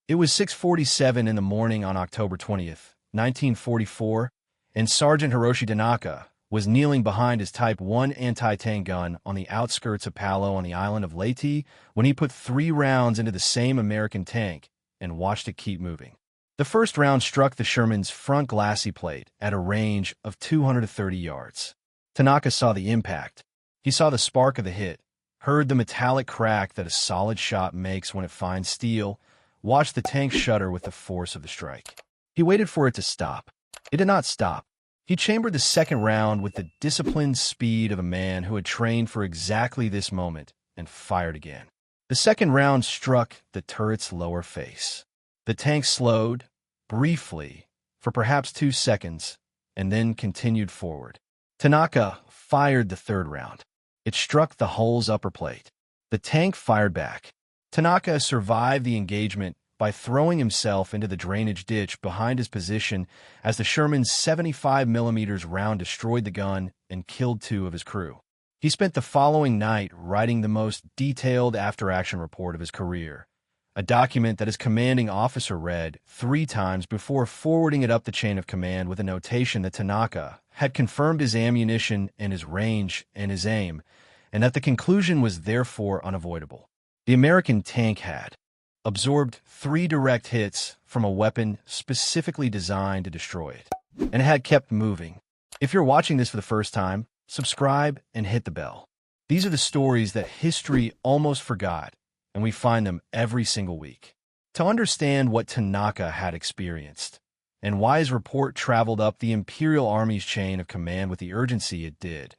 It was 6:47 in the morning on October 20th, 1944, and Sergeant Hiroshi Tanaka was kneeling behind his Type 1 anti-tank gun on the outskirts of Palo on the island of Leyte when he put 3 rounds into the same American tank and watched it keep moving. The first round struck the Sherman's front glacis plate at a range of 230 yards. Tanaka saw the impact. He saw the spark of the hit, heard the metallic crack that a solid shot makes when it finds steel, watched the tank shudder with the force of the strike. He waited for it to stop. It did not stop. He chambered the second round with the disciplined speed of a man who had trained for exactly this moment and fired again. The second round struck the turret's lower face. The tank slowed, briefly, for perhaps 2 seconds, and then continued forward. Tanaka fired the third round. It struck the hull's upper plate. The tank fired back. Tanaka survived the engagement by throwing himself into the drainage ditch behind his position as the Sherman's 75mm round destroyed the gun and killed 2 of his crew. He spent the following night writing the most detailed after-action report of his career, a document that his commanding officer read 3 times before forwarding it up the chain of command with a notation that Tanaka had confirmed his ammunition and his range and his aim, and that the conclusion was therefore unavoidable. The American tank had absorbed 3 direct hits from a weapon specifically designed to destroy it, and it had kept moving. If you're watching this for the first time, subscribe and hit the bell. These are the stories that history almost forgot, and we find them every single week. To understand what Tanaka had experienced, and why his report traveled up the Imperial Army's chain of command with the urgency it did,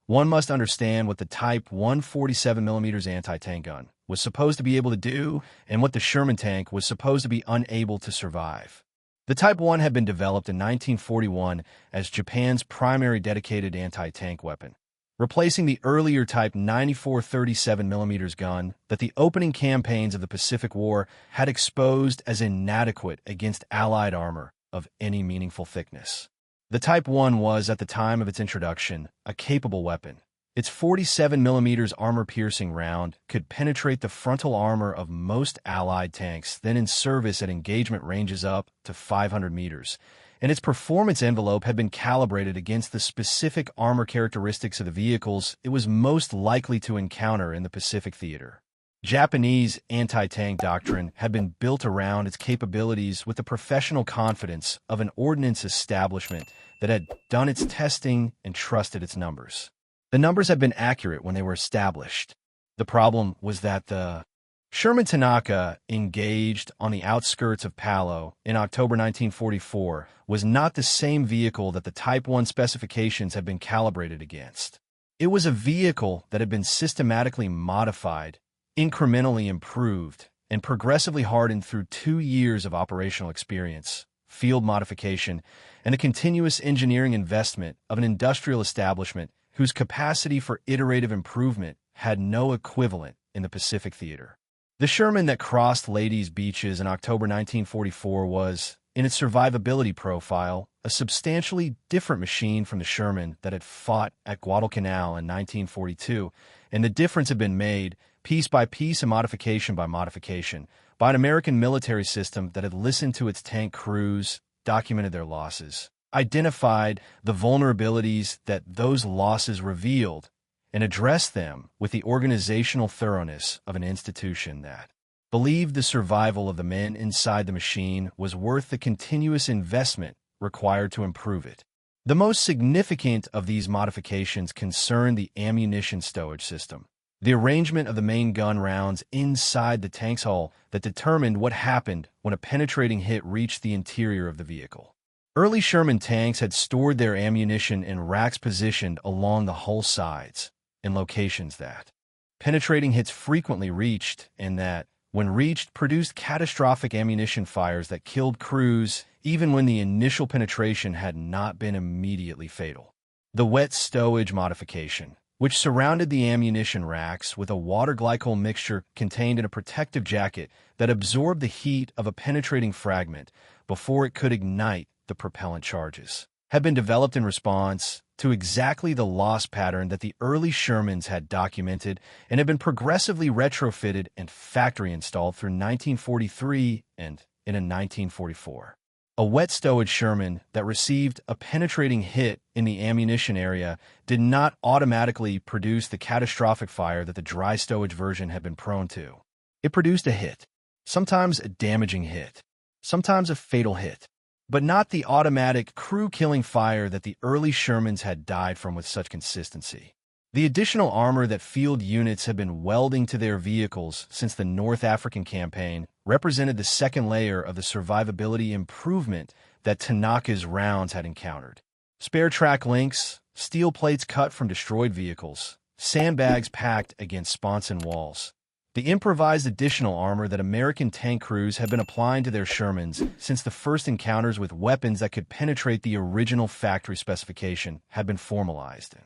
one must understand what the Type 147mm anti-tank gun was supposed to be able to do and what the Sherman tank was supposed to be unable to survive. The Type 1 had been developed in 1941 as Japan's primary dedicated anti-tank weapon, replacing the earlier Type 94 37mm gun that the opening campaigns of the Pacific War had exposed as inadequate against Allied armor of any meaningful thickness. The Type 1 was, at the time of its introduction, a capable weapon. Its 47mm armor-piercing round could penetrate the frontal armor of most Allied tanks then in service at engagement ranges up to 500 meters, and its performance envelope had been calibrated against the specific armor characteristics of the vehicles it was most likely to encounter in the Pacific theater. Japanese anti-tank doctrine had been built around its capabilities with the professional confidence of an ordnance establishment that had done its testing and trusted its numbers. The numbers had been accurate when they were established. The problem was that the Sherman Tanaka, engaged on the outskirts of Palo in October 1944, was not the same vehicle that the Type 1 specifications had been calibrated against. It was a vehicle that had been systematically modified, incrementally improved, and progressively hardened through 2 years of operational experience, field modification, and the continuous engineering investment of an industrial establishment whose capacity for iterative improvement had no equivalent in the Pacific theater. The Sherman that crossed Leyte's beaches in October 1944 was, in its survivability profile, a substantially different machine from the Sherman that had fought at Guadalcanal in 1942, and the difference had been made, piece by piece and modification by modification, by an American military system that had listened to its tank crews, documented their losses, identified the vulnerabilities that those losses revealed, and addressed them with the organizational thoroughness of an institution that believed the survival of the men inside the machine was worth the continuous investment required to improve it. The most significant of these modifications concerned the ammunition stowage system, the arrangement of the main gun rounds inside the tank's hull that determined what happened when a penetrating hit reached the interior of the vehicle. Early Sherman tanks had stored their ammunition in racks positioned along the hull sides, in locations that penetrating hits frequently reached, and that, when reached, produced catastrophic ammunition fires that killed crews even when the initial penetration had not been immediately fatal. The wet stowage modification, which surrounded the ammunition racks with a water glycol mixture contained in a protective jacket that absorbed the heat of a penetrating fragment before it could ignite the propellant charges, had been developed in response to exactly the loss pattern that the early Shermans had documented and had been progressively retrofitted and factory installed through 1943 and in 1944. A wet stowage Sherman that received a penetrating hit in the ammunition area did not automatically produce the catastrophic fire that the dry stowage version had been prone to. It produced a hit, sometimes a damaging hit, sometimes a fatal hit, but not the automatic crew-killing fire that the early Shermans had died from with such consistency. The additional armor that field units had been welding to their vehicles since the North African campaign represented the second layer of the survivability improvement that Tanaka's rounds had encountered. Spare track links, steel plates cut from destroyed vehicles, sandbags packed against sponson walls. The improvised additional armor that American tank crews had been applying to their Shermans since the first encounters with weapons that could penetrate the original factory specification had been formalized.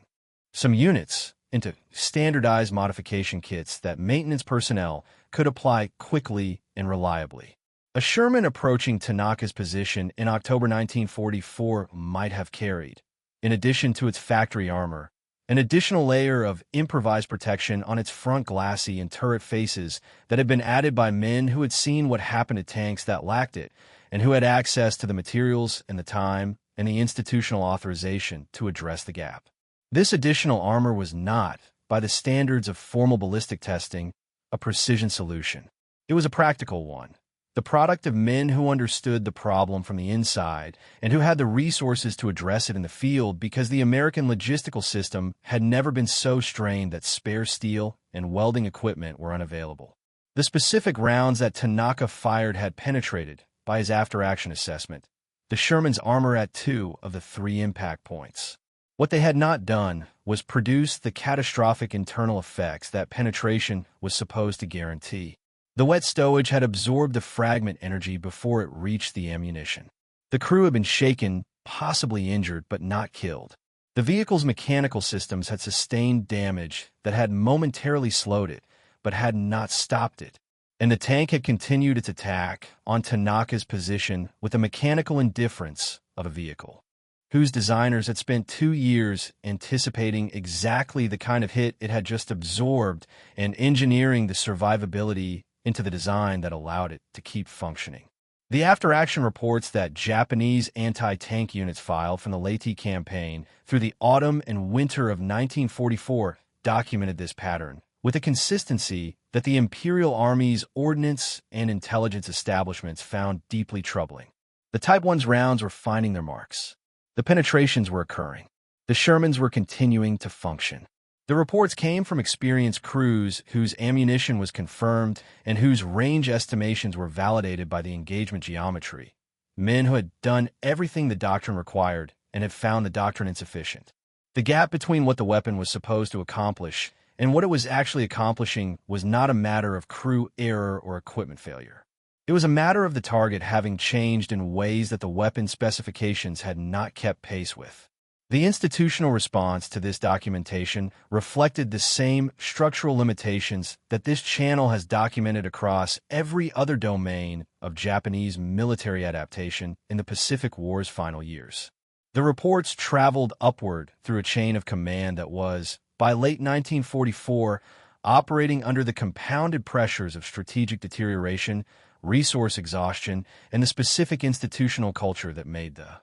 Some units into standardized modification kits that maintenance personnel could apply quickly and reliably. A Sherman approaching Tanaka's position in October 1944 might have carried, in addition to its factory armor, an additional layer of improvised protection on its front glacis and turret faces that had been added by men who had seen what happened to tanks that lacked it and who had access to the materials and the time and the institutional authorization to address the gap. This additional armor was not, by the standards of formal ballistic testing, a precision solution. It was a practical one, the product of men who understood the problem from the inside and who had the resources to address it in the field because the American logistical system had never been so strained that spare steel and welding equipment were unavailable. The specific rounds that Tanaka fired had penetrated, by his after-action assessment, the Sherman's armor at 2 of the 3 impact points. What they had not done was produce the catastrophic internal effects that penetration was supposed to guarantee. The wet stowage had absorbed the fragment energy before it reached the ammunition. The crew had been shaken, possibly injured, but not killed. The vehicle's mechanical systems had sustained damage that had momentarily slowed it, but had not stopped it. And the tank had continued its attack on Tanaka's position with the mechanical indifference of a vehicle whose designers had spent 2 years anticipating exactly the kind of hit it had just absorbed and engineering the survivability into the design that allowed it to keep functioning. The after-action reports that Japanese anti-tank units filed from the Leyte campaign through the autumn and winter of 1944 documented this pattern, with a consistency that the Imperial Army's ordnance and intelligence establishments found deeply troubling. The Type 1's rounds were finding their marks. The penetrations were occurring. The Shermans were continuing to function. The reports came from experienced crews whose ammunition was confirmed and whose range estimations were validated by the engagement geometry. Men who had done everything the doctrine required and had found the doctrine insufficient. The gap between what the weapon was supposed to accomplish and what it was actually accomplishing was not a matter of crew error or equipment failure. It was a matter of the target having changed in ways that the weapon specifications had not kept pace with. The institutional response to this documentation reflected the same structural limitations that this channel has documented across every other domain of Japanese military adaptation in the Pacific War's final years. The reports traveled upward through a chain of command that was, by late 1944, operating under the compounded pressures of strategic deterioration, resource exhaustion, and the specific institutional culture that made the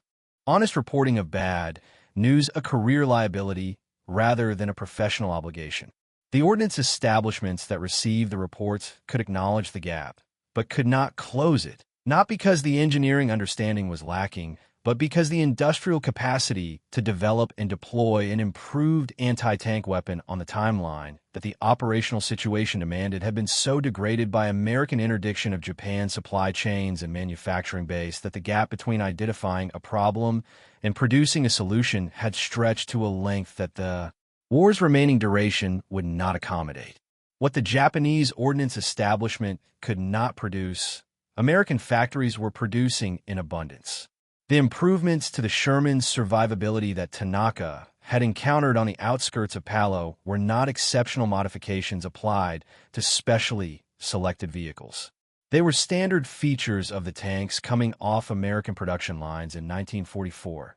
honest reporting of bad news a career liability rather than a professional obligation. The ordnance establishments that received the reports could acknowledge the gap, but could not close it, not because the engineering understanding was lacking, but because the industrial capacity to develop and deploy an improved anti-tank weapon on the timeline that the operational situation demanded had been so degraded by American interdiction of Japan's supply chains and manufacturing base that the gap between identifying a problem and producing a solution had stretched to a length that the war's remaining duration would not accommodate. What the Japanese ordnance establishment could not produce, American factories were producing in abundance. The improvements to the Sherman's survivability that Tanaka had encountered on the outskirts of Palo were not exceptional modifications applied to specially selected vehicles. They were standard features of the tanks coming off American production lines in 1944,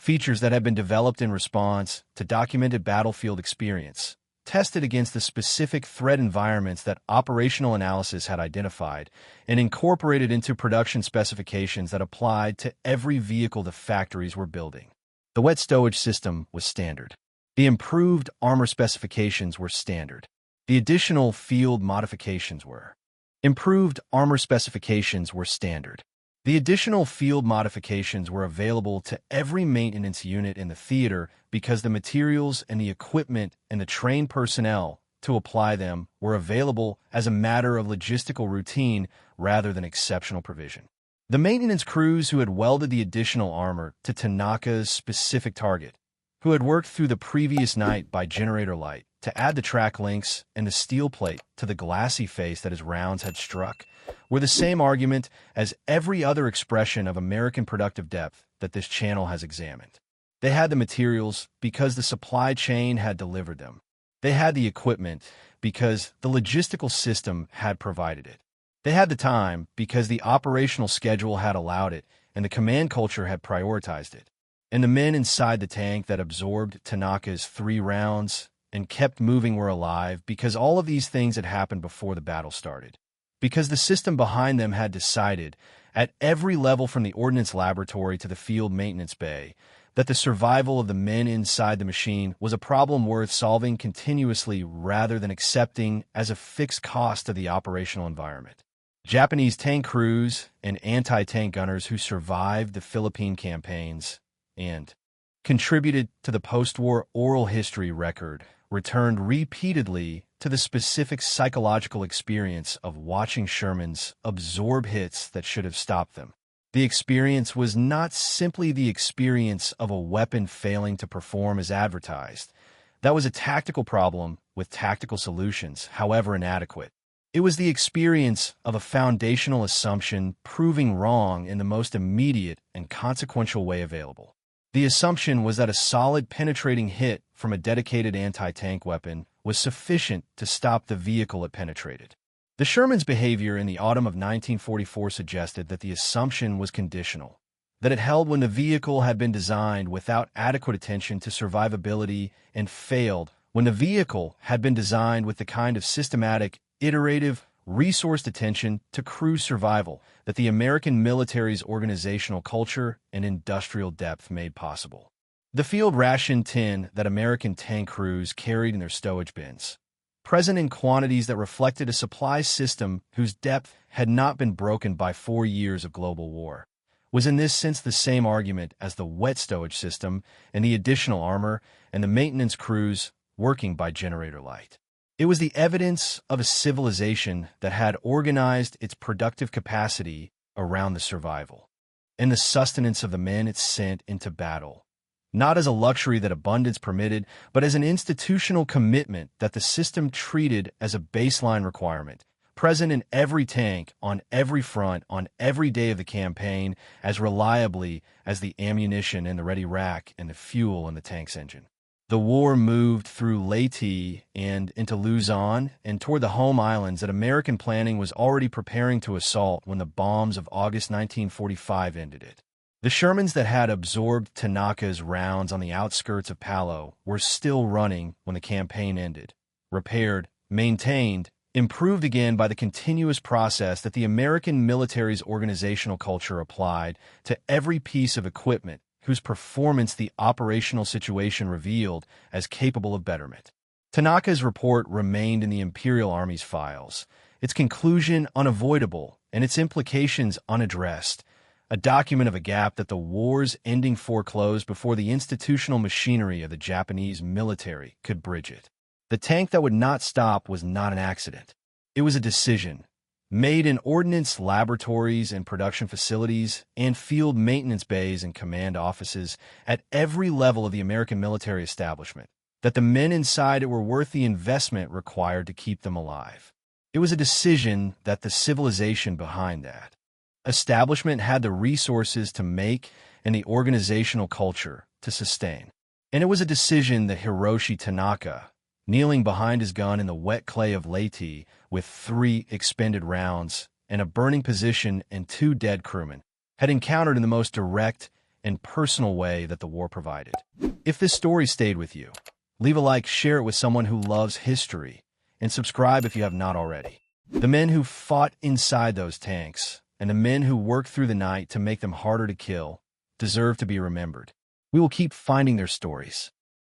features that had been developed in response to documented battlefield experience, tested against the specific threat environments that operational analysis had identified, and incorporated into production specifications that applied to every vehicle the factories were building. The wet stowage system was standard. The improved armor specifications were standard. The additional field modifications were. Improved armor specifications were standard. The additional field modifications were available to every maintenance unit in the theater because the materials and the equipment and the trained personnel to apply them were available as a matter of logistical routine rather than exceptional provision. The maintenance crews who had welded the additional armor to Tanaka's specific target, who had worked through the previous night by generator light to add the track links and the steel plate to the glassy face that his rounds had struck, were the same argument as every other expression of American productive depth that this channel has examined. They had the materials because the supply chain had delivered them. They had the equipment because the logistical system had provided it. They had the time because the operational schedule had allowed it and the command culture had prioritized it. And the men inside the tank that absorbed Tanaka's 3 rounds and kept moving were alive because all of these things had happened before the battle started. Because the system behind them had decided, at every level from the ordnance laboratory to the field maintenance bay, that the survival of the men inside the machine was a problem worth solving continuously rather than accepting as a fixed cost of the operational environment. Japanese tank crews and anti-tank gunners who survived the Philippine campaigns and contributed to the post-war oral history record returned repeatedly to the specific psychological experience of watching Shermans absorb hits that should have stopped them. The experience was not simply the experience of a weapon failing to perform as advertised. That was a tactical problem with tactical solutions, however inadequate. It was the experience of a foundational assumption proving wrong in the most immediate and consequential way available. The assumption was that a solid penetrating hit from a dedicated anti-tank weapon was sufficient to stop the vehicle it penetrated. The Sherman's behavior in the autumn of 1944 suggested that the assumption was conditional, that it held when the vehicle had been designed without adequate attention to survivability and failed when the vehicle had been designed with the kind of systematic, iterative, resourced attention to crew survival that the American military's organizational culture and industrial depth made possible. The field ration tin that American tank crews carried in their stowage bins, present in quantities that reflected a supply system whose depth had not been broken by 4 years of global war, was in this sense the same argument as the wet stowage system and the additional armor and the maintenance crews working by generator light. It was the evidence of a civilization that had organized its productive capacity around the survival and the sustenance of the men it sent into battle, not as a luxury that abundance permitted, but as an institutional commitment that the system treated as a baseline requirement, present in every tank, on every front, on every day of the campaign, as reliably as the ammunition in the ready rack and the fuel in the tank's engine. The war moved through Leyte and into Luzon and toward the home islands that American planning was already preparing to assault when the bombs of August 1945 ended it. The Shermans that had absorbed Tanaka's rounds on the outskirts of Palo were still running when the campaign ended, repaired, maintained, improved again by the continuous process that the American military's organizational culture applied to every piece of equipment whose performance the operational situation revealed as capable of betterment. Tanaka's report remained in the Imperial Army's files, its conclusion unavoidable and its implications unaddressed, a document of a gap that the war's ending foreclosed before the institutional machinery of the Japanese military could bridge it. The tank that would not stop was not an accident. It was a decision, made in ordnance laboratories and production facilities and field maintenance bays and command offices at every level of the American military establishment, that the men inside it were worth the investment required to keep them alive. It was a decision that the civilization behind that establishment had the resources to make and the organizational culture to sustain. And it was a decision that Hiroshi Tanaka, kneeling behind his gun in the wet clay of Leyte with 3 expended rounds and a burning position and 2 dead crewmen, had encountered in the most direct and personal way that the war provided. If this story stayed with you, leave a like, share it with someone who loves history, and subscribe if you have not already. The men who fought inside those tanks, and the men who worked through the night to make them harder to kill, deserve to be remembered. We will keep finding their stories,